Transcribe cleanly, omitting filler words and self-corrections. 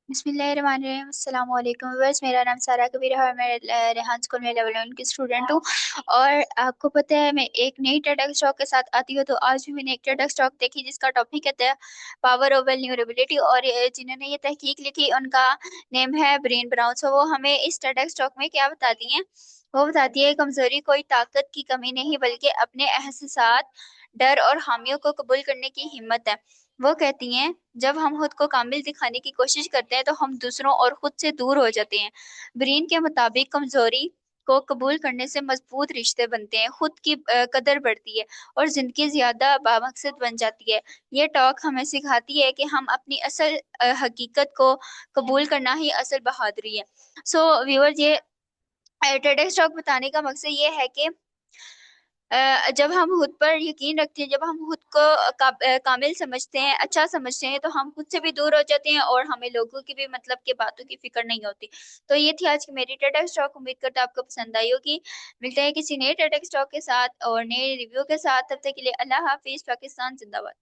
بسم اللہ الرحمن الرحیم، السلام علیکم ویورز۔ میرا نام سارہ کبیر ہے اور میں ریحان اسکول میں لیول 1 کی اسٹوڈنٹ ہوں۔ اور آپ کو پتہ ہے میں ایک نئی ٹیڈ اسٹاک کے ساتھ آتی ہوں، تو آج بھی میں نے ایک ٹیڈ اسٹاک دیکھی جس کا ٹاپک کہتا ہے پاور اوور نیوربلٹی، اور جنہوں نے یہ تحقیق لکھی ان کا نیم ہے برین براؤن۔ سو وہ ہمیں اس ٹیڈ اسٹاک میں کیا بتاتی ہیں؟ وہ بتاتی ہے کمزوری کوئی طاقت کی کمی نہیں بلکہ اپنے احساسات، ڈر اور حامیوں کو قبول کرنے کی ہمت ہے۔ وہ کہتی ہیں جب ہم خود کو کامل دکھانے کی کوشش کرتے ہیں تو ہم دوسروں اور خود سے دور ہو جاتے ہیں۔ برین کے مطابق کمزوری کو قبول کرنے سے مضبوط رشتے بنتے ہیں، خود کی قدر بڑھتی ہے اور زندگی زیادہ بامقصد بن جاتی ہے۔ یہ ٹاک ہمیں سکھاتی ہے کہ ہم اپنی اصل حقیقت کو قبول کرنا ہی اصل بہادری ہے۔ سو ویور، یہ ٹیڈ ٹاک بتانے کا مقصد یہ ہے کہ جب ہم خود پر یقین رکھتے ہیں، جب ہم خود کو کامل سمجھتے ہیں، اچھا سمجھتے ہیں، تو ہم خود سے بھی دور ہو جاتے ہیں اور ہمیں لوگوں کی بھی مطلب کہ باتوں کی فکر نہیں ہوتی۔ تو یہ تھی آج کی میری ٹیڈ اسٹاک، امید کرتا آپ کو پسند آئی ہوگی۔ ملتے ہیں کسی نئے ٹیڈ اسٹاک کے ساتھ اور نئے ریویو کے ساتھ، تب تک کے لیے اللہ حافظ۔ پاکستان زندہ باد۔